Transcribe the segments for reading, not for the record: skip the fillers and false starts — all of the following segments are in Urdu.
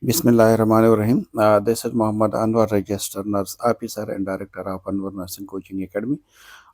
Bismillahirrahmanirrahim. This is Mohammad Anwar, registered nurse officer and director of Anwar Nursing Coaching Academy.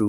2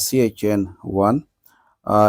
CHN 1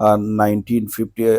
1950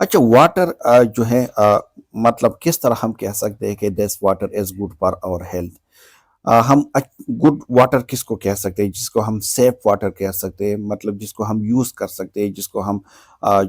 اچھا واٹر جو ہے مطلب کس طرح ہم کہہ سکتے ہیں کہ this water is good for our health? ہم گڈ واٹر کس کو کہہ سکتے ہیں؟ جس کو ہم سیف واٹر کہہ سکتے ہیں، مطلب جس کو ہم یوز کر سکتے ہیں، جس کو ہم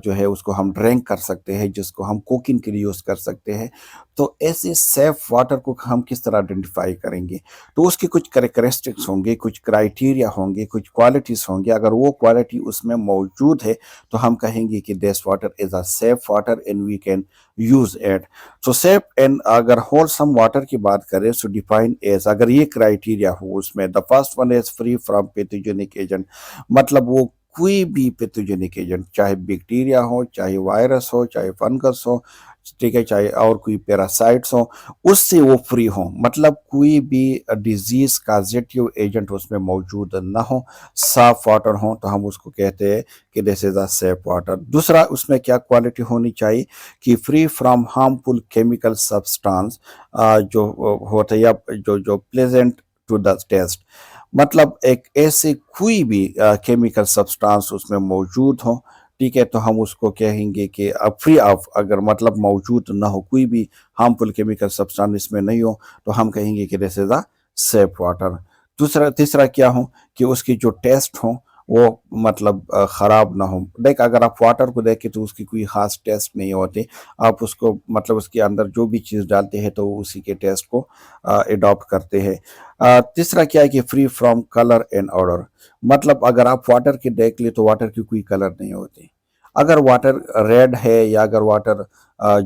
جو ہے اس کو ہم ڈرنک کر سکتے ہیں، جس کو ہم کوکنگ کے لیے یوز کر سکتے ہیں۔ تو ایسے سیف واٹر کو ہم کس طرح آئیڈینٹیفائی کریں گے؟ تو اس کی کچھ کریکٹرسٹکس ہوں گے، کچھ کرائٹیریا ہوں گے، کچھ کوالٹیز ہوں گے۔ اگر وہ کوالٹی اس میں موجود ہے تو ہم کہیں گے کہ this water is a safe water and we can use it. So safe and اگر ہول سم واٹر کی بات کریں، سو ڈیفائن ایز، اگر یہ کرائٹیریا ہو اس میں، the first one is free from pathogenic agent, مطلب وہ کوئی بھی پیتھوجینک ایجنٹ، چاہے بیکٹیریا ہو، چاہے وائرس ہو، چاہے فنگس ہو، ٹھیک ہے، چاہے اور کوئی پیراسائٹس ہوں، اس سے وہ فری ہوں، مطلب کوئی بھی ڈیزیز کازیٹیو ایجنٹ اس میں موجود نہ ہو، صاف واٹر ہوں، تو ہم اس کو کہتے ہیں کہ دس از اے سیف واٹر۔ دوسرا اس میں کیا کوالٹی ہونی چاہیے کہ free from harmful chemical substance, جو ہوتا ہے یا جو پلیزنٹ ٹو دا ٹیسٹ، مطلب ایک ایسے کوئی بھی کیمیکل سبسٹانس اس میں موجود ہو، ٹھیک ہے، تو ہم اس کو کہیں گے کہ فری آف، اگر مطلب موجود نہ ہو، کوئی بھی ہارمفل کیمیکل سبسٹانس اس میں نہیں ہو، تو ہم کہیں گے کہ دس از اے سیف واٹر۔ تیسرا کیا ہو کہ اس کی جو ٹیسٹ ہوں وہ مطلب خراب نہ ہو۔ دیکھ اگر آپ واٹر کو دیکھیں تو اس کی کوئی خاص ٹیسٹ نہیں ہوتے، آپ اس کو مطلب اس کے اندر جو بھی چیز ڈالتے ہیں تو اسی کے ٹیسٹ کو اڈاپٹ کرتے ہیں۔ تیسرا کیا ہے کہ free from colour and order, مطلب اگر آپ واٹر کے دیکھ لیں تو واٹر کی کوئی کلر نہیں ہوتی۔ اگر واٹر ریڈ ہے یا اگر واٹر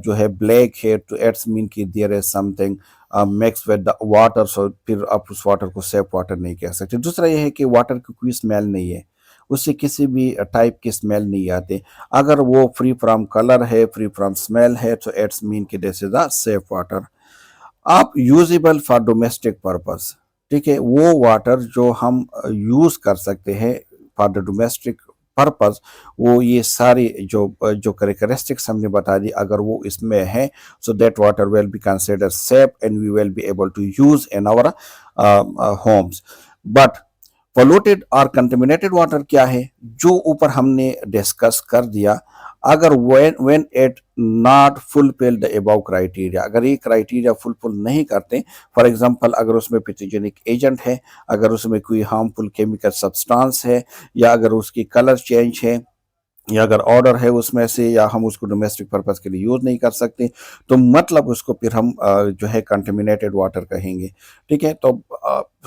جو ہے بلیک ہے تو ایٹس مین کہ there is something mixed with the water, so پھر آپ اس واٹر کو سیف واٹر نہیں کہہ سکتے۔ دوسرا یہ ہے کہ واٹر کی کوئی اسمیل نہیں ہے، اس سے کسی بھی ٹائپ کی اسمیل نہیں آتے۔ اگر وہ فری فرام کلر ہے، فری فرام اسمیل ہے، تو ایٹس مین کہ دس از اے سیف واٹر۔ آپ یوزیبل فار ڈومیسٹک پرپز، ٹھیک ہے، وہ واٹر جو ہم یوز کر سکتے ہیں فار دا ڈومیسٹک پرپز، وہ یہ ساری جو کریکٹرسٹکس ہم نے بتا دی، اگر وہ اس میں ہے، so that water will be consider safe and we will be able to use in our homes. But polluted اور کنٹامینیٹڈ واٹر کیا ہے؟ جو اوپر ہم نے ڈسکس کر دیا، اگر when it not fulfill the above criteria، اگر یہ کرائٹیریا فلفل نہیں کرتے، فار ایگزامپل اگر اس میں پیتھوجینک ایجنٹ ہے، اگر اس میں کوئی ہارمفل کیمیکل سبسٹانس ہے، یا اگر اس کی کلر چینج ہے، یا اگر آرڈر ہے اس میں سے، یا ہم اس کو ڈومیسٹک پرپز کے لیے یوز نہیں کر سکتے، تو مطلب اس کو پھر ہم جو ہے کنٹامینیٹڈ واٹر کہیں گے، ٹھیک ہے۔ تو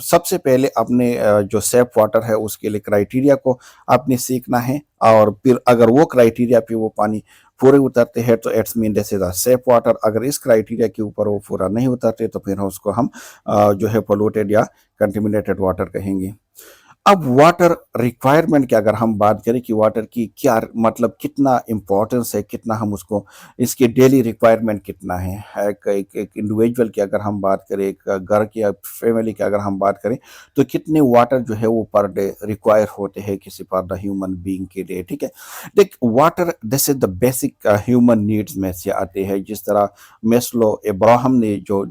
سب سے پہلے اپنے جو سیف واٹر ہے اس کے لیے کرائٹیریا کو آپ نے سیکھنا ہے، اور پھر اگر وہ کرائٹیریا پہ وہ پانی پورے اترتے ہیں تو it's mean this is a safe water. اگر اس کرائٹیریا کے اوپر وہ پورا نہیں اترتے تو پھر اس کو ہم جو ہے پولوٹیڈ یا کنٹامینیٹڈ واٹر کہیں گے۔ اب واٹر ریکوائرمنٹ کی اگر ہم بات کریں کہ واٹر کی کیا مطلب کتنا امپورٹنس ہے، کتنا ہم اس کو، اس کی ڈیلی ریکوائرمنٹ کتنا ہے، ایک انڈیویجول کی اگر ہم بات کریں، ایک گھر کی فیملی کی اگر ہم بات کریں، تو کتنے واٹر جو ہے وہ پر ڈے ریکوائر ہوتے ہیں کسی پر دا ہیومن بینگ کے لیے، ٹھیک ہے۔ دیکھ water this is the basic human needs میں سے آتے ہیں، جس طرح میسلو ابراہم نے جو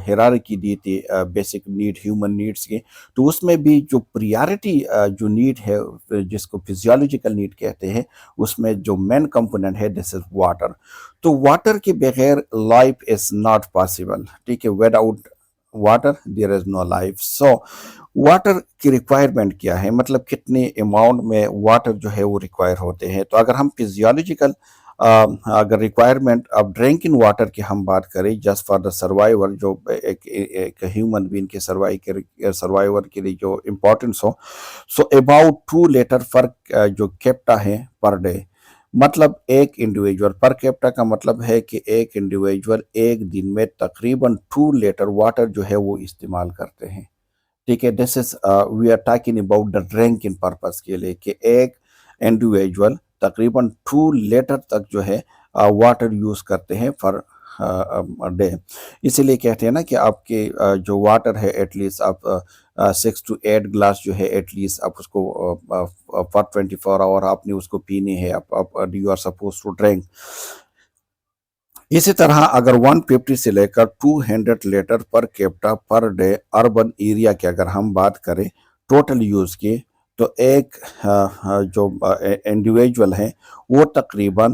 ہیرارکی دی تھی بیسک نیڈ ہیومن نیڈس کے، تو اس میں بھی جو پریارٹی جو نیڈ ہے جس کو فزیولوجیکل نیڈ کہتے ہیں، اس میں جو مین کمپوننٹ ہے دس از واٹر۔ تو واٹر کے بغیر لائف از ناٹ پاسبل، ٹھیک ہے، without water there is no life. So water کی ریکوائرمنٹ کیا ہے، مطلب کتنے اماؤنٹ میں واٹر جو ہے وہ ریکوائر ہوتے ہیں؟ تو اگر ہم فزیولوجیکل اگر ریکوائرمنٹ اب ڈرنکنگ واٹر کی ہم بات کریں، جسٹ فار دا سروائیور، جو ایک ہیومن بینگ کے سروائیور کے لیے جو امپورٹنس ہو، سو اباؤٹ 2 لیٹر پر جو کیپٹا ہے پر ڈے، مطلب ایک انڈیویجول پر کیپٹا کا مطلب ہے کہ ایک انڈیویجول ایک دن میں تقریباً 2 لیٹر واٹر جو ہے وہ استعمال کرتے ہیں، ٹھیک ہے۔ This is we are talking about the drinking purpose کے لیے، کہ ایک انڈیویجول تقریباً 2 لیٹر تک جو ہے واٹر یوز کرتے ہیں پر ڈے۔ اسی لیے کہتے ہیں نا کہ آپ کے جو واٹر ہے ایٹ لیسٹ آپ 6 to 8 گلاس جو ہے ایٹ لیسٹ آپ اس کو پر 24 آور آپ نے اس کو پینے ہیں، you are suppose to drink. اسی طرح اگر 150 سے لے کر 200 litre per capita per day urban area کی اگر ہم بات کریں ٹوٹل یوز کی، تو ایک جو انڈیویجول ہے وہ تقریباً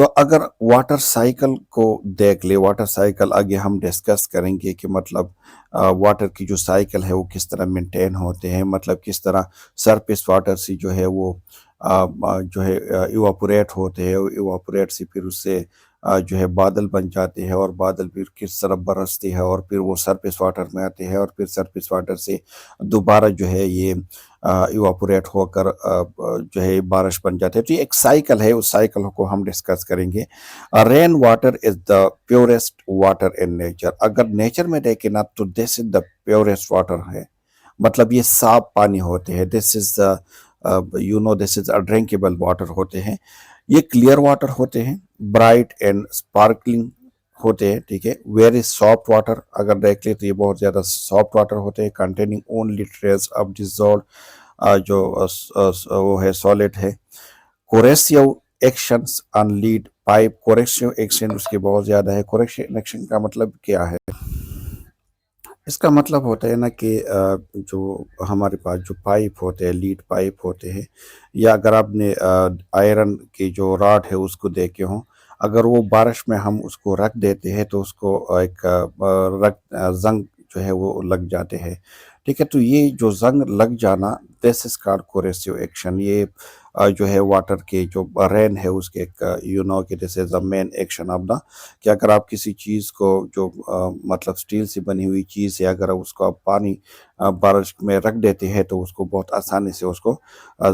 تو اگر واٹر سائیکل کو دیکھ لے، واٹر سائیکل آگے ہم ڈسکس کریں گے کہ مطلب واٹر کی جو سائیکل ہے وہ کس طرح مینٹین ہوتے ہیں، مطلب کس طرح سرفیس واٹر سے جو ہے وہ جو ہے ایواپوریٹ ہوتے ہیں، ایواپوریٹ سے پھر اس سے جو ہے بادل بن جاتے ہیں، اور بادل پھر کس طرح برستے ہیں اور پھر وہ سرفیس واٹر میں آتے ہیں، اور پھر سرفیس واٹر سے دوبارہ جو ہے یہ ایواپوریٹ ہو کر جو ہے بارش بن جاتے ہیں۔ تو یہ ایک سائیکل ہے، اس سائیکل کو ہم ڈسکس کریں گے۔ Rain water is the purest water in nature. اگر نیچر میں دیکھیں نا تو دس از دا پیورسٹ واٹر ہے، مطلب یہ صاف پانی ہوتے ہیں، دس is the this is ڈرنکیبل water ہوتے ہیں۔ یہ کلیئر واٹر ہوتے ہیں، برائٹ اینڈ اسپارکلنگ ہوتے ہیں، ٹھیک ہے۔ ویری سافٹ واٹر اگر دیکھ لیں تو یہ بہت زیادہ سافٹ واٹر ہوتے ہیں، containing only trace of dissolved جو وہ ہے سالڈ ہے۔ کوریسیو ایکشنز آن لیڈ پائپ، کوریکشن ایکشن اس کے بہت زیادہ ہے۔ کوریکشن ایکشن کا مطلب کیا ہے؟ اس کا مطلب ہوتا ہے نا کہ جو ہمارے پاس جو پائپ ہوتے ہیں، لیڈ پائپ ہوتے ہیں، یا اگر آپ نے آئرن کی جو راڈ ہے اس کو دیکھے ہوں، اگر وہ بارش میں ہم اس کو رکھ دیتے ہیں تو اس کو ایک زنگ جو ہے وہ لگ جاتے ہیں، ٹھیک ہے۔ تو یہ جو زنگ لگ جانا، دس از کالڈ کوریسیو ایکشن۔ یہ جو ہے واٹر کے جو رین ہے اس کے ایک کہ دس is the main action of the, کہ اگر آپ کسی چیز کو جو مطلب سٹیل سے بنی ہوئی چیز ہے، اگر اس کو آپ پانی بارش میں رکھ دیتے ہیں تو اس کو بہت آسانی سے اس کو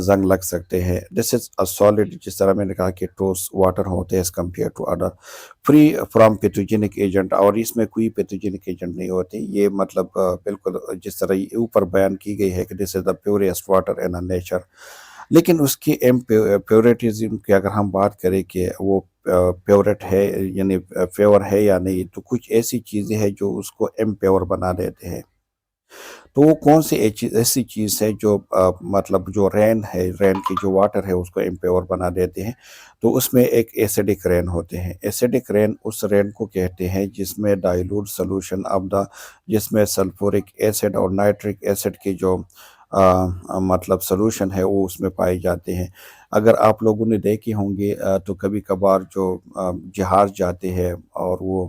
زنگ لگ سکتے ہیں۔ دس از اے سالڈ، جس طرح میں نے کہا کہ ٹھوس واٹر ہوتے ہیں as compare to other, free from pathogenic agent, اور اس میں کوئی پیتھوجینک ایجنٹ نہیں ہوتے۔ یہ مطلب بالکل جس طرح یہ اوپر بیان کی گئی ہے کہ دس is the پیوریسٹ water in nature. لیکن اس کی پیورٹیزم کی اگر ہم بات کریں کہ وہ پیورٹ ہے، یعنی پیور ہے یا نہیں، تو کچھ ایسی چیزیں ہیں جو اس کو امپیور بنا دیتے ہیں۔ تو وہ کون سی ایسی چیز ہے جو مطلب جو رین ہے، رین کی جو واٹر ہے اس کو امپیور بنا دیتے ہیں؟ تو اس میں ایک ایسیڈک رین ہوتے ہیں۔ ایسیڈک رین اس رین کو کہتے ہیں جس میں ڈائلوٹ سولوشن آف دا، جس میں سلفورک ایسڈ اور نائٹرک ایسڈ کی جو مطلب سلوشن ہے وہ اس میں پائے جاتے ہیں۔ اگر آپ لوگوں نے دیکھے ہوں گے تو کبھی کبھار جو جہاز جاتے ہیں اور وہ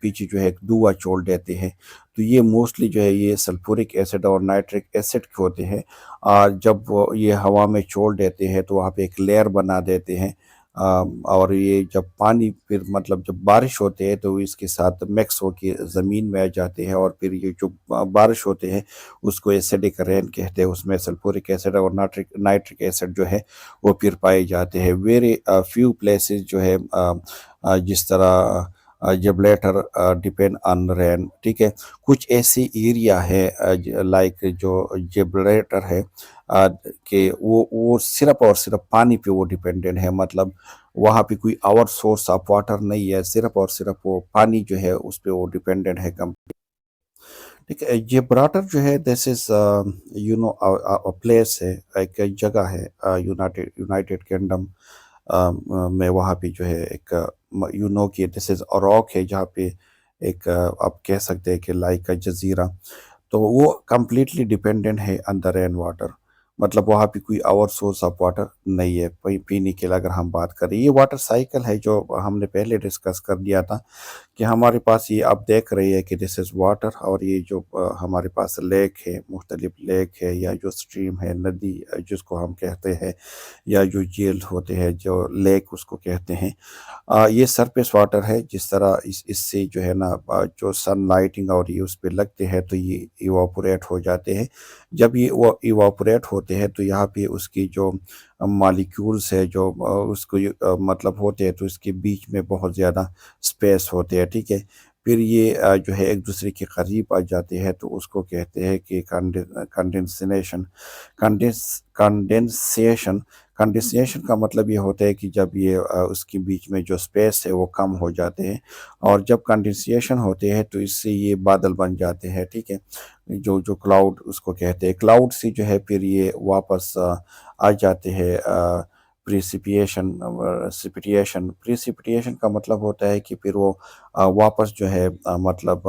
پیچھے جو ہے ایک دھواں چھوڑ دیتے ہیں، تو یہ موسٹلی جو ہے یہ سلفورک ایسڈ اور نائٹرک ایسڈ ہوتے ہیں، اور جب وہ یہ ہوا میں چھوڑ دیتے ہیں تو وہاں پہ ایک لیئر بنا دیتے ہیں، اور یہ جب پانی پھر مطلب جب بارش ہوتے ہیں تو اس کے ساتھ مکس ہو کے زمین میں آ جاتے ہیں، اور پھر یہ جو بارش ہوتے ہیں اس کو ایسیڈک رین کہتے ہیں۔ اس میں سلفورک ایسڈ اور نائٹرک ایسڈ جو ہے وہ پھر پائے جاتے ہیں۔ ویری فیو پلیسز جو ہے جس طرح جبلیٹر ڈپینڈ آن رین، ٹھیک ہے۔ کچھ ایسی ایریا ہے لائک جو جبلیٹر ہے کہ وہ صرف اور صرف پانی پہ وہ ڈپینڈنٹ ہے، مطلب وہاں پہ کوئی اور سورس آف واٹر نہیں ہے، صرف اور صرف وہ پانی جو ہے اس پہ وہ ڈپینڈنٹ ہے ٹھیک ہے۔ جبراٹر جو ہے دس از پلیس ہے، ایک جگہ ہے یونائٹیڈ کنگڈم میں، وہاں پہ جو ہے ایک کہ دس از راک ہے جہاں پہ ایک آپ کہہ سکتے ہیں کہ لائک کا جزیرہ، تو وہ کمپلیٹلی ڈیپینڈنٹ ہے آن دا رین واٹر، مطلب وہاں پہ کوئی اور سورس آف واٹر نہیں ہے پینے کے لیے۔ اگر ہم بات کریں یہ واٹر سائیکل ہے جو ہم نے پہلے ڈسکس کر دیا تھا کہ ہمارے پاس یہ آپ دیکھ رہے ہیں کہ دس از واٹر، اور یہ جو ہمارے پاس لیک ہے، مختلف لیک ہے یا جو سٹریم ہے، ندی جس کو ہم کہتے ہیں، یا جو جھیل ہوتے ہیں جو لیک اس کو کہتے ہیں، یہ سرفیس واٹر ہے۔ جس طرح اس سے جو ہے نا جو سن لائٹنگ اور یہ اس پہ لگتے ہیں تو یہ ایواپوریٹ ہو جاتے ہیں۔ جب یہ ایواپوریٹ ہوتے ہیں تو یہاں پہ اس کی جو مالیکیولز ہے جو اس کو مطلب ہوتے ہیں تو اس کے بیچ میں بہت زیادہ سپیس ہوتے ہیں، ٹھیک ہے۔ پھر یہ جو ہے ایک دوسرے کے قریب آ جاتے ہیں تو اس کو کہتے ہیں کہ کنڈینسیشن۔ کنڈینسیشن کا مطلب یہ ہوتا ہے کہ جب یہ اس کے بیچ میں جو سپیس ہے وہ کم ہو جاتے ہیں، اور جب کنڈینسیشن ہوتے ہیں تو اس سے یہ بادل بن جاتے ہیں، ٹھیک ہے۔ جو کلاؤڈ اس کو کہتے ہیں، کلاؤڈ سے جو ہے پھر یہ واپس آ جاتے ہیں پریسیپیٹیشن کا مطلب ہوتا ہے کہ پھر وہ واپس جو ہے مطلب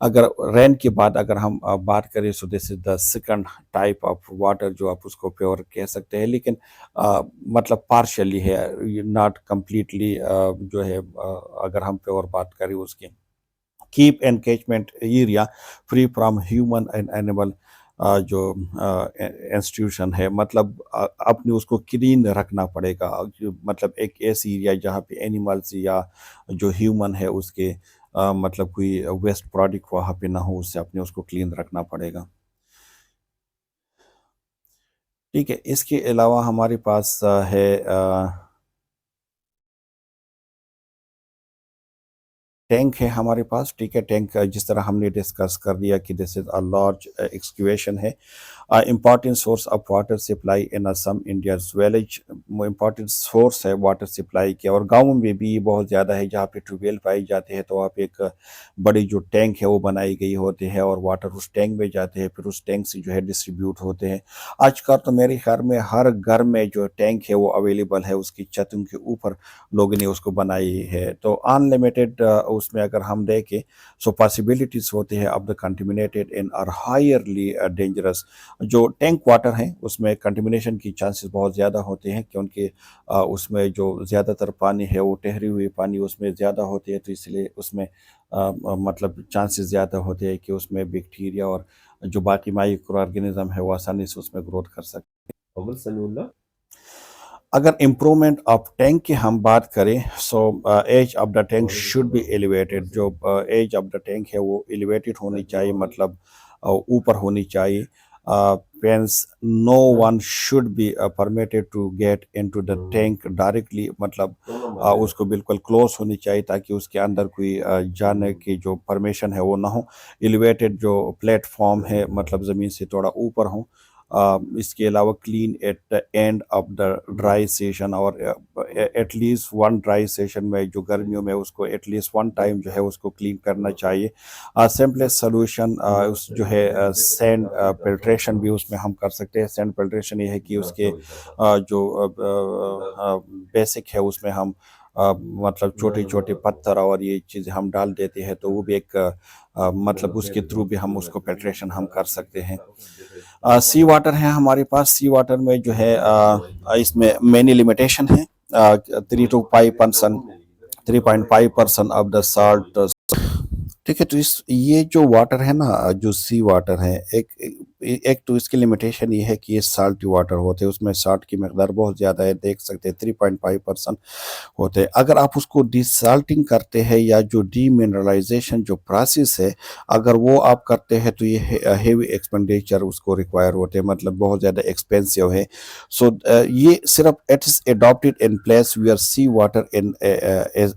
اگر رین کے بعد اگر ہم بات کریں so this is the second type of water جو آپ اس کو پیور کہہ سکتے ہیں، لیکن مطلب پارشلی ہے، ناٹ کمپلیٹلی جو ہے اگر ہم پیور بات کریں اس کی. Keep in catchment area free from human and animal جو انسٹیٹیوشن ہے، مطلب اپنے اس کو کلین رکھنا پڑے گا، مطلب ایک ایسی ایریا جہاں پہ اینیملس یا جو ہیومن ہے اس کے مطلب کوئی ویسٹ پروڈکٹ وہاں پہ نہ ہو، اس سے اپنے اس کو کلین رکھنا پڑے گا. ٹھیک ہے، اس کے علاوہ ہمارے پاس ہے ٹینک ہے ہمارے پاس. ٹھیک ہے، ٹینک جس طرح ہم نے ڈسکس کر دیا کہ دس از اے لارج ایکسکیویشن ہے، important source of water supply in some India's village. Important source ہے واٹر سپلائی کے، اور گاؤں میں بھی بہت زیادہ ہے جہاں پہ ٹیوب ویل پائی جاتے ہیں، تو وہاں پہ ایک بڑی جو ٹینک ہے وہ بنائی گئی ہوتی ہے، اور واٹر اس ٹینک میں جاتے ہیں، پھر اس ٹینک سے جو ہے ڈسٹریبیوٹ ہوتے ہیں. آج کل تو میرے خیال میں ہر گھر میں جو ٹینک ہے وہ اویلیبل ہے، اس کی چھتوں کے اوپر لوگوں نے اس کو بنائی ہے. تو ان لمیٹڈ اس میں اگر ہم دیکھیں سو پاسبلٹیز ہوتی ہے آف دا کنٹیمنیٹیڈ ان اور ہائرلی ڈینجرس. جو ٹینک واٹر ہیں اس میں کنٹیمنیشن کی چانسز بہت زیادہ ہوتے ہیں، کیونکہ اس میں جو زیادہ تر پانی ہے وہ ٹھہری ہوئی پانی اس میں زیادہ ہوتی ہے، تو اس لیے اس میں مطلب چانسز زیادہ ہوتے ہیں کہ اس میں بیکٹیریا اور جو باقی مائکرو آرگینزم ہے وہ آسانی سے اس میں گروتھ کر سکتے. اگر امپرومنٹ آف ٹینک کی ہم بات کریں so edge of the tank should be elevated. جو ایج آف دا ٹینک ہے وہ ایلیویٹڈ ہونی چاہیے، مطلب اوپر ہونی چاہیے. Hence no one should be permitted to get into the tank directly، مطلب اس کو بالکل کلوز ہونی چاہیے تاکہ اس کے اندر کوئی جانے کی جو پرمیشن ہے وہ نہ ہو. ایلیویٹڈ جو پلیٹ فارم ہے مطلب زمین سے تھوڑا اوپر ہوں. اس کے علاوہ clean at the end of the dry session, اور at least one dry session میں جو گرمیوں میں اس کو ایٹ لیسٹ ون ٹائم جو ہے اس کو کلین کرنا چاہیے. سمپلیسٹ سولوشن جو ہے سینڈ فلٹریشن بھی اس میں ہم کر سکتے ہیں. سینڈ فلٹریشن یہ ہے کہ اس کے جو بیسک ہے اس میں ہم مطلب چھوٹے چھوٹے پتھر اور یہ چیزیں ہم ڈال دیتے ہیں، تو وہ بھی ایک مطلب اس کے تھرو بھی ہم اس کو فلٹریشن ہم کر سکتے ہیں. سی واٹر ہے ہمارے پاس. سی واٹر میں جو ہے اس میں مینی لمیٹیشن ہے. 3 to 5% 3.5% آف دا سالٹ. ٹھیک ہے، تو یہ جو واٹر ہے نا، جو سی واٹر ہے، ایک تو اس کی لمیٹیشن یہ ہے کہ یہ سالٹی واٹر ہوتے ہیں، اس میں سالٹ کی مقدار بہت زیادہ ہے، دیکھ سکتے ہیں 3.5% ہوتے ہیں. اگر آپ اس کو ڈی سالٹنگ کرتے ہیں یا جو ڈی منرلائزیشن جو پروسیس ہے اگر وہ آپ کرتے ہیں تو یہ ہیوی ایکسپینڈیچر اس کو ریکوائر ہوتے ہیں، مطلب بہت زیادہ ایکسپینسو ہے. سو یہ صرف it is adapted in place where sea water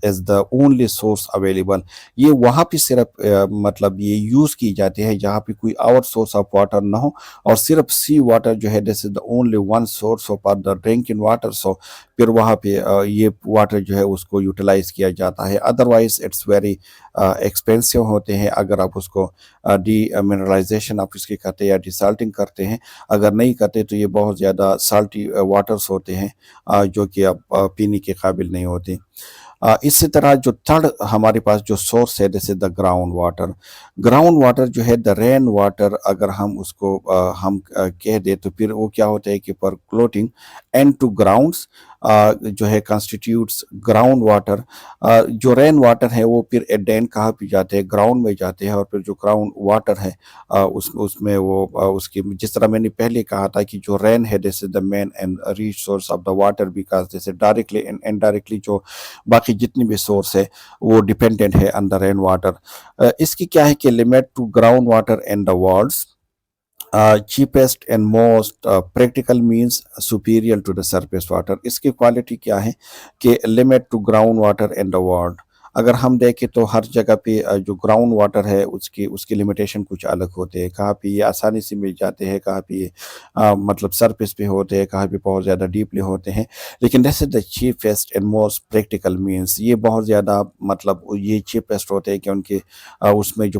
is the only source available. یہ وہاں پہ صرف مطلب یہ یوز کی جاتی ہے جہاں پہ کوئی اور سورس آف واٹر نہ ہو، اور صرف سی واٹر جو ہے this is the only one source of the drinking water. So پھر وہاں پہ یہ واٹر جو ہے اس کو یوٹیلائز کیا جاتا ہے. ادروائز اٹس ویری ایکسپینسو ہوتے ہیں اگر آپ اس کو ڈی منرلائزیشن آپ اس کی کرتے یا ڈی سالٹنگ کرتے ہیں. اگر نہیں کرتے تو یہ بہت زیادہ سالٹی واٹرز ہوتے ہیں جو کہ اب پینے کے قابل نہیں ہوتے. اسی طرح جو تھرڈ ہمارے پاس جو سورس ہے جیسے the ground water. Ground water جو ہے دا رین واٹر، اگر ہم اس کو ہم کہہ دیں تو پھر وہ کیا ہوتا ہے کہ پر کلوٹنگ اینڈ ٹو گراؤنڈس جو ہے کانسٹیٹیوٹس گراؤنڈ واٹر. جو رین واٹر ہے وہ پھر ایڈین کہاں پہ جاتے ہیں، گراؤنڈ میں جاتے ہیں، اور پھر جو گراؤنڈ واٹر ہے اس میں وہ اس کی جس طرح میں نے پہلے کہا تھا کہ جو رین ہے this is the main and rich source of the water, because جیسے ڈائریکٹلی اینڈ انڈائریکٹلی جو باقی جتنی بھی سورس ہے وہ ڈیپینڈنٹ ہے آن دا رین واٹر. اس کی کیا ہے کہ limit to ground water in the world's cheapest and most practical means superior to the surface water. اس کی کوالٹی کیا ہے کہ limit to ground water in the world. اگر ہم دیکھیں تو ہر جگہ پہ جو گراؤنڈ واٹر ہے اس کی لمیٹیشن کچھ الگ ہوتے ہیں. کہاں پہ یہ آسانی سے مل جاتے ہیں، کہاں پہ یہ مطلب سرفیس پہ ہوتے ہیں، کہاں پہ بہت زیادہ ڈیپلی ہوتے ہیں. لیکن دس is the چیپیسٹ and most practical means. یہ بہت زیادہ مطلب یہ چیپیسٹ ہوتے ہیں کہ ان کے اس میں جو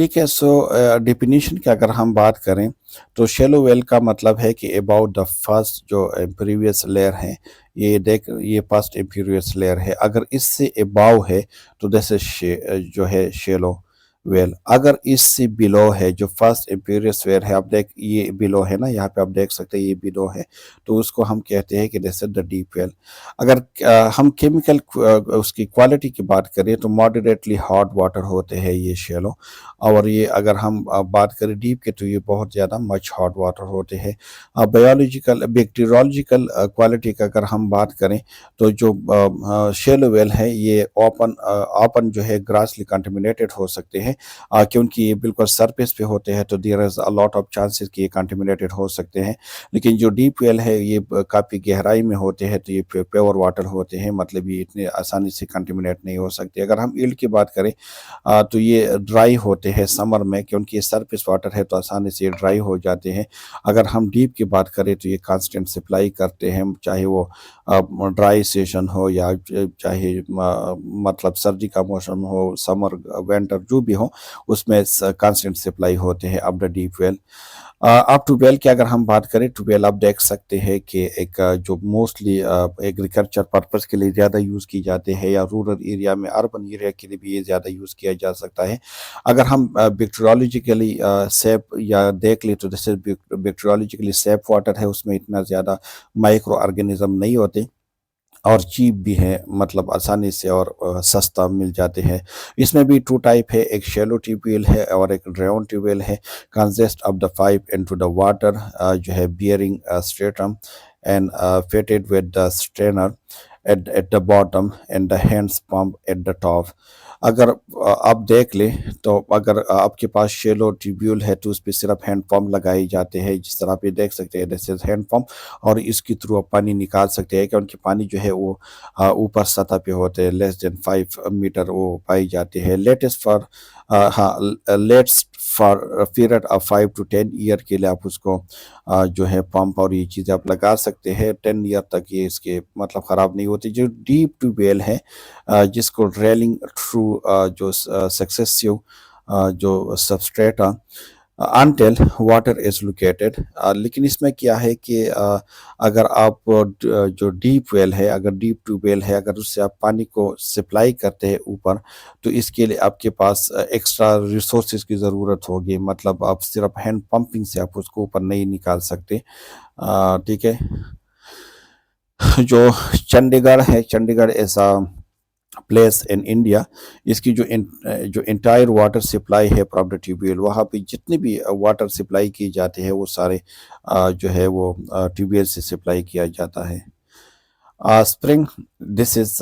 ٹھیک ہے. سو ڈیفینیشن کی اگر ہم بات کریں تو شیلو ویل کا مطلب ہے کہ اباؤٹ دا فرسٹ جو امپریویس لیئر ہے، یہ فرسٹ امپریویس لیئر ہے، اگر اس سے اباؤ ہے تو دس جو ہے شیلو ویل. اگر اس سے بلو ہے جو فرسٹ امپیریس ویئر ہے، آپ دیکھ یہ بلو ہے نا، یہاں پہ آپ دیکھ سکتے ہیں یہ بلو ہے، تو اس کو ہم کہتے ہیں کہ دس از دا ڈیپ ویل. اگر ہم کیمیکل اس کی کوالٹی کی بات کریں تو ماڈریٹلی ہاٹ واٹر ہوتے ہیں یہ شیلو. اور یہ اگر ہم بات کریں ڈیپ کے تو یہ بہت زیادہ مچ ہاٹ واٹر ہوتے ہیں. بایولوجیکل بیکٹیریولوجیکل کوالٹی کا اگر ہم بات کریں تو جو شیلو ویل ہے یہ اوپن جو ہے گراسلی کنٹامینیٹڈ ہو سکتے ہیں، کیونکہ یہ بالکل سرفیس پہ ہوتے ہیں تو دیر از اے لاٹ آف چانسز کہ یہ کنٹامینیٹڈ ہو سکتے ہیں. لیکن جو ڈیپ ویل ہے یہ کافی گہرائی میں ہوتے ہیں تو یہ پیور واٹر ہوتے ہیں، مطلب یہ اتنے آسانی سے کنٹامینیٹ نہیں ہو سکتے. اگر ہم ایلڈ کی بات کریں تو یہ ڈرائی ہوتے ہیں سمر میں، کیونکہ یہ سرفیس واٹر ہے تو آسانی سے ڈرائی ہو جاتے ہیں. اگر ہم ڈیپ کی بات کریں تو یہ کانسٹنٹ سپلائی کرتے ہیں، چاہے وہ ڈرائی سیشن ہو یا چاہے مطلب سردی کا موسم ہو، سمر ونٹر جو بھی ہو، اس میں کانسٹنٹ سپلائی ہوتے ہیں اب دا ڈیپ ویل. اب ٹو ویل کی اگر ہم بات کریں، ٹو ویل آپ دیکھ سکتے ہیں کہ ایک جو موسٹلی ایگریکلچر پرپز کے لیے زیادہ یوز کی جاتے ہیں، یا رورل ایریا میں، اربن ایریا کے لیے بھی یہ زیادہ یوز کیا جا سکتا ہے. اگر ہم بیکٹیریولوجیکلی سیف یا دیکھ لیں تو جیسے بیکٹیریولوجیکلی سیف واٹر ہے، اس میں اتنا زیادہ مائکرو آرگینزم نہیں ہوتے، اور چیپ بھی ہے، مطلب آسانی سے اور سستا مل جاتے ہیں. اس میں بھی ٹو ٹائپ ہے، ایک شیلو ٹیوب ویل ہے اور ایک ڈریون ٹیوب ویل ہے. Consist of the pipe into the water جو ہے bearing stratum and fitted with the strainer at the bottom and the hands pump at the top. اگر آپ دیکھ لیں تو اگر آپ کے پاس شیلو ٹیوبیول ہے تو اس پہ صرف ہینڈ پمپ لگائے جاتے ہیں، جس طرح آپ یہ دیکھ سکتے ہیں دس از ہینڈ پمپ، اور اس کے تھرو آپ پانی نکال سکتے ہیں، کیونکہ پانی جو ہے وہ اوپر سطح پہ ہوتے ہیں، لیس دین 5 میٹر وہ پائی جاتے ہیں. Latest for period of 5 to 10 year کے لیے آپ اس کو جو ہے پمپ اور یہ چیزیں آپ لگا سکتے ہیں. 10 ایئر تک یہ اس کے مطلب خراب نہیں ہوتی. جو ڈیپ ٹیوب ویل ہے جس کو ڈریلنگ تھرو جو سکسیسیو جو سبسٹریٹا انٹل واٹر از لوکیٹڈ. لیکن اس میں کیا ہے کہ اگر آپ جو ڈیپ ویل ہے، اگر ڈیپ ٹیوب ویل ہے، اگر اس سے آپ پانی کو سپلائی کرتے ہیں اوپر، تو اس کے لیے آپ کے پاس ایکسٹرا ریسورسز کی ضرورت ہوگی. مطلب آپ صرف ہینڈ پمپنگ سے آپ اس کو اوپر نہیں نکال سکتے. ٹھیک ہے. جو چنڈی گڑھ ہے، چنڈی گڑھ ایسا پلیس ان انڈیا، اس کی جو انٹائر واٹر سپلائی ہے فرام دا ٹیوب ویل، وہاں پہ جتنے بھی واٹر سپلائی کی جاتے ہیں وہ سارے جو ہے وہ ٹیوب ویل سے سپلائی کیا جاتا ہے. اسپرنگ دس از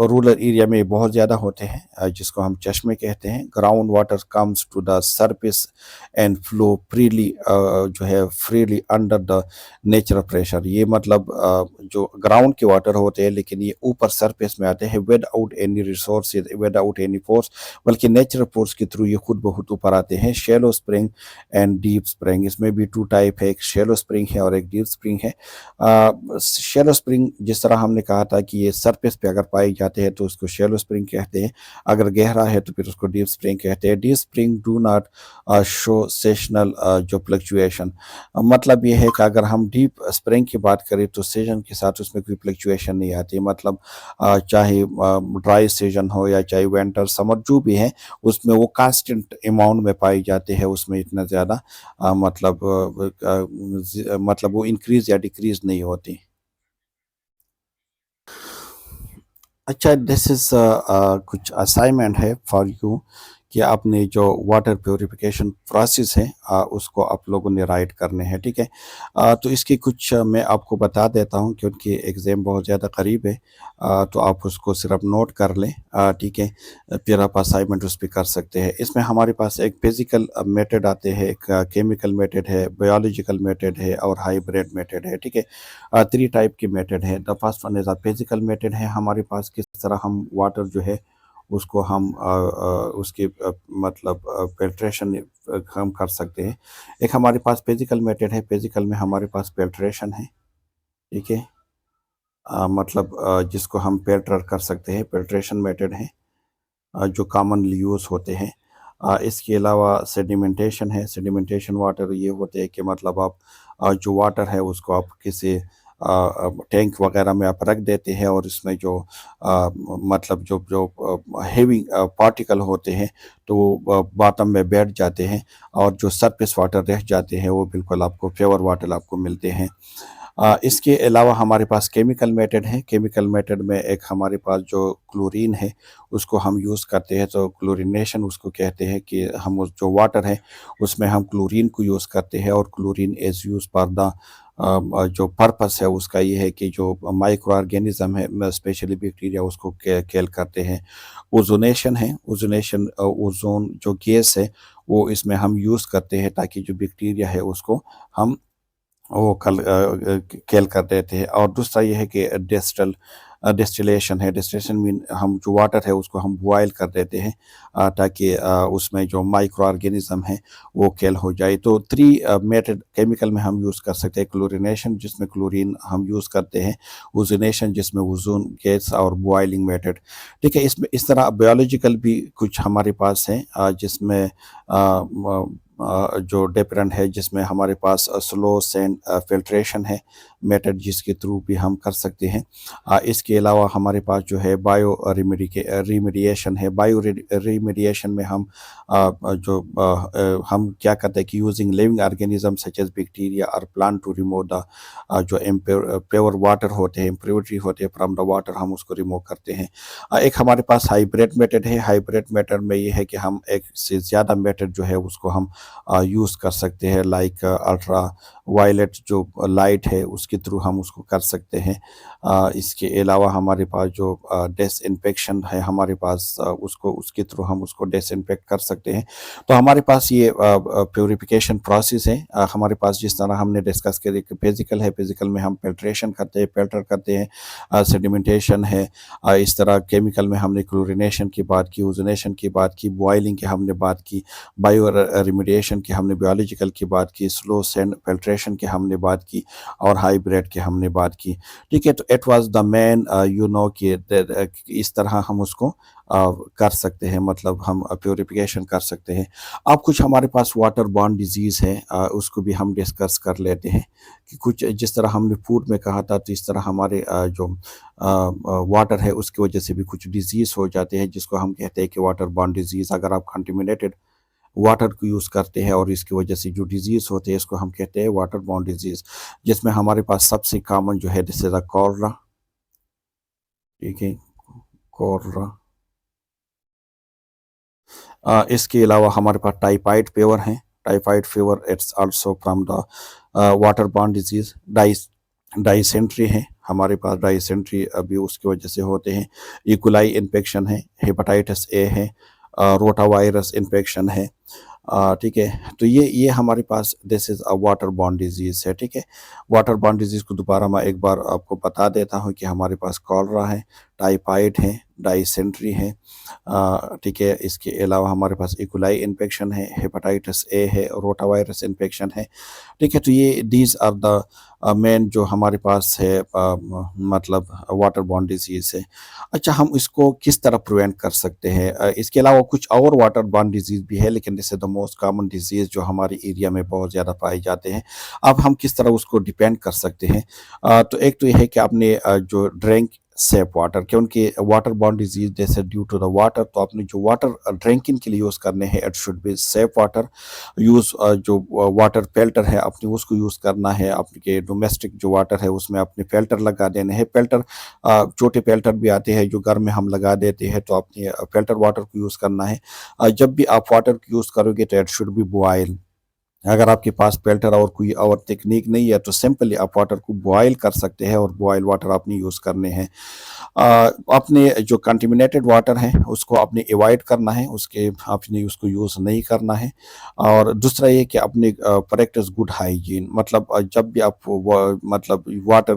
رورل ایریا میں بہت زیادہ ہوتے ہیں، جس کو ہم چشمے کہتے ہیں. Ground water comes to the surface and flow freely جو ہے freely under the natural pressure. یہ مطلب جو گراؤنڈ کے واٹر ہوتے ہیں لیکن یہ اوپر سرفیس میں آتے ہیں without any resources, without any force, بلکہ نیچرل فورس کے تھرو یہ خود بخود اوپر آتے ہیں. Shallow spring and deep spring, اس میں بھی ٹو ٹائپ ہے، ایک شیلو اسپرنگ ہے اور ایک ڈیپ اسپرنگ ہے. شیلو اسپرنگ جس طرح ہم نے کہا تھا کہ یہ سرفیس پہ اگر پائے جاتے ہیں تو اس کو شیلو اسپرنگ کہتے ہیں، اگر گہرا ہے تو پھر اس کو ڈیپ اسپرنگ کہتے ہیں. Deep spring do not show sessional جو فلکچویشن. مطلب یہ ہے کہ اگر ہم ڈیپ اسپرنگ کی بات کریں تو سیزن کے ساتھ اس میں کوئی فلکچویشن نہیں آتی. مطلب چاہے ڈرائی سیزن ہو یا چاہے ونٹر سمر جو بھی ہے، اس میں وہ کانسٹنٹ اماؤنٹ میں پائی جاتے ہیں، اس میں اتنا زیادہ مطلب وہ انکریز یا ڈیکریز نہیں ہوتی. اچھا، دس از کچھ اسائنمنٹ ہے فار یو کہ آپ نے جو واٹر پیوریفیکیشن پروسیس ہے اس کو آپ لوگوں نے رائٹ کرنے ہیں. ٹھیک ہے. تو اس کی کچھ میں آپ کو بتا دیتا ہوں کیونکہ ایگزام بہت زیادہ قریب ہے، تو آپ اس کو صرف نوٹ کر لیں. ٹھیک ہے. پھر آپ اسائنمنٹ اس پہ کر سکتے ہیں. اس میں ہمارے پاس ایک فزیکل میتھڈ آتے ہیں، ایک کیمیکل میتھڈ ہے، بایولوجیکل میتھڈ ہے اور ہائیبریڈ میتھڈ ہے. ٹھیک ہے. 3 ٹائپ کی میتھڈ ہے. دا first one is physical method ہے. ہمارے پاس کس طرح ہم واٹر جو ہے اس کو ہم اس کی مطلب فلٹریشن ہم کر سکتے ہیں. ایک ہمارے پاس فزیکل میتھڈ ہے. فزیکل میں ہمارے پاس فلٹریشن ہے. ٹھیک ہے. مطلب جس کو ہم فلٹر کر سکتے ہیں، فلٹریشن میتھڈ ہے جو کامنلی یوز ہوتے ہیں. اس کے علاوہ سیڈیمنٹیشن ہے. سیڈیمنٹیشن واٹر یہ ہوتے ہیں کہ مطلب آپ جو واٹر ہے اس کو آپ کسی ٹینک وغیرہ میں آپ رکھ دیتے ہیں، اور اس میں جو مطلب جو ہیوی پارٹیکل ہوتے ہیں تو وہ باٹم میں بیٹھ جاتے ہیں، اور جو سرفیس واٹر رہ جاتے ہیں وہ بالکل آپ کو پیور واٹر آپ کو ملتے ہیں. اس کے علاوہ ہمارے پاس کیمیکل میتھڈ ہے. کیمیکل میتھڈ میں ایک ہمارے پاس جو کلورین ہے اس کو ہم یوز کرتے ہیں، تو کلورینیشن اس کو کہتے ہیں کہ ہم جو واٹر ہے اس میں ہم کلورین کو یوز کرتے ہیں، اور کلورین ایز یوز پر دا جو پرپس ہے اس کا یہ ہے کہ جو مائکرو آرگینزم ہے اسپیشلی بیکٹیریا اس کو کیل کرتے ہیں. اوزونیشن ہے. اوزون جو گیس ہے وہ اس میں ہم یوز کرتے ہیں تاکہ جو بیکٹیریا ہے اس کو ہم وہ کیل کر دیتے ہیں. اور دوسرا یہ ہے کہ ڈسٹیلیشن ہے. ڈسٹیلیشن مین ہم جو واٹر ہے اس کو ہم بوائل کر دیتے ہیں تاکہ اس میں جو مائکرو آرگینزم ہے وہ کیل ہو جائے. تو 3 میتھڈ کیمیکل میں ہم یوز کر سکتے ہیں. کلورینیشن جس میں کلورین ہم یوز کرتے ہیں، اوزونیشن جس میں اوزون گیس، اور بوائلنگ میتھڈ. ٹھیک ہے. اس طرح بایولوجیکل بھی کچھ ہمارے پاس ہیں جس میں جو ڈفرینٹ ہے، جس میں ہمارے پاس سلو سینڈ فلٹریشن ہے میتھڈ جس کے تھرو بھی ہم کر سکتے ہیں. اس کے علاوہ ہمارے پاس جو ہے بایو ریمیڈیشن ہے. بایو ریمیڈیشن میں ہم کیا کرتے ہیں کہ using living organism such as bacteria اور پلانٹ ٹو ریموو دا جو پیور واٹر ہوتے ہیں، امپیورٹی ہوتے ہیں فرام دا واٹر، ہم اس کو ریموو کرتے ہیں. ایک ہمارے پاس ہائیبریڈ میتھڈ ہے. ہائیبریڈ میتھڈ میں یہ ہے کہ ہم ایک سے زیادہ میتھڈ جو ہے اس کو ہم یوز کر سکتے ہیں، لائک الٹرا وائلٹ جو لائٹ ہے اس کے تھرو ہم اس کو کر سکتے ہیں. اس کے علاوہ ہمارے پاس جو ڈس انفیکشن ہے ہمارے پاس اس کے تھرو ہم اس کو ڈس انفیکٹ کر سکتے ہیں. تو ہمارے پاس یہ پیوریفیکیشن پروسیس ہے. ہمارے پاس جس طرح ہم نے ڈسکس کیا کہ فزیکل ہے، فزیکل میں ہم فلٹریشن کرتے ہیں، فلٹر کرتے ہیں، سیڈیمنٹیشن ہے. اس طرح کیمیکل میں ہم نے کلورینیشن کی بات کی، اوزونیشن کی بات کی، بوائلنگ کی ہم نے بات کی، بایو ریمیڈیشن کی ہم نے بایولوجیکل کی بات کی، سلو سینڈ فلٹریشن کی ہم نے بات کی، اور ہائیبریڈ کی ہم نے بات کی. ٹھیک ہے. تو اٹ واز دا مین کہ اس طرح ہم اس کو کر سکتے ہیں، مطلب ہم پیوریفیکیشن کر سکتے ہیں. اب کچھ ہمارے پاس واٹر بورن ڈیزیز ہے، اس کو بھی ہم ڈسکس کر لیتے ہیں کہ کچھ جس طرح ہم نے فوڈ میں کہا تھا، تو اس طرح ہمارے جو واٹر ہے اس کی وجہ سے بھی کچھ ڈیزیز ہو جاتے ہیں جس کو ہم کہتے ہیں کہ واٹر بورن ڈیزیز. اگر آپ کنٹامینیٹڈ واٹر کو یوز کرتے ہیں اور اس کی وجہ سے جو ڈیزیز ہوتے ہیں اس کو ہم کہتے ہیں واٹر بورن ڈیزیز، جس میں ہمارے پاس سب سے کامن جو ہے دس از کولرا. ٹھیک ہے. کولرا. اس کے علاوہ ہمارے پاس ٹائیفائڈ فیور ہیں. Typhoid fever it's also from the water borne disease. Dysentery ہے ہمارے پاس. ڈائسینٹری ابھی اس کی وجہ سے ہوتے ہیں. ایکولائی انفیکشن ہے. ہیپاٹائٹس اے ہے. روٹا وائرس انفیکشن ہے. ٹھیک ہے. تو یہ ہمارے پاس دس is a water borne disease ہے. ٹھیک ہے. واٹر بورن ڈیزیز کو دوبارہ میں ایک بار آپ کو بتا دیتا ہوں کہ ہمارے پاس کولرا ہے، ٹائیفائڈ ہے، ڈائسینٹری ہے. ٹھیک ہے. اس کے علاوہ ہمارے پاس ایکولائی انفیکشن ہے، ہیپاٹائٹس اے ہے، روٹا وائرس انفیکشن ہے. ٹھیک ہے. تو یہ دیز آر دا مین جو ہمارے پاس ہے مطلب واٹر بورن ڈیزیز ہے. اچھا، ہم اس کو کس طرح پریونٹ کر سکتے ہیں؟ اس کے علاوہ کچھ اور واٹر بورن ڈیزیز بھی ہے، لیکن دس is the most common disease جو ہمارے ایریا میں بہت زیادہ پائے جاتے ہیں. اب ہم کس طرح اس کو ڈیپینڈ کر سکتے ہیں؟ تو ایک تو یہ ہے کہ آپ نے جو ڈرنک سیف واٹر، کیونکہ واٹر بورن ڈیزیز جیسے ڈیو ٹو دا واٹر، تو آپ نے جو واٹر ڈرنکنگ کے لیے یوز کرنے ہیں it should be safe water use. جو واٹر فلٹر ہے اپنے اس کو یوز کرنا ہے. آپ کے ڈومیسٹک جو واٹر ہے اس میں اپنے فلٹر لگا دینے ہیں. فلٹر چھوٹے فلٹر بھی آتے ہیں جو گھر میں ہم لگا دیتے ہیں، تو اپنے فلٹر واٹر کو یوز کرنا ہے. جب بھی آپ واٹر کو یوز کرو گے تو اٹ شوڈ بی بوائل. اگر آپ کے پاس فلٹر اور کوئی اور تکنیک نہیں ہے تو سمپلی آپ واٹر کو بوائل کر سکتے ہیں، اور بوائل واٹر آپ نے یوز کرنے ہیں. اپنے جو کنٹامینیٹڈ واٹر ہیں اس کو آپ نے ایوائڈ کرنا ہے، آپ نے اس کو یوز نہیں کرنا ہے. اور دوسرا یہ کہ اپنے پریکٹس گڈ ہائیجین، مطلب جب بھی آپ مطلب water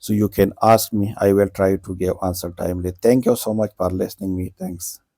so you can ask me. I will try to give answer timely. Thank you so much for listening me. Thanks.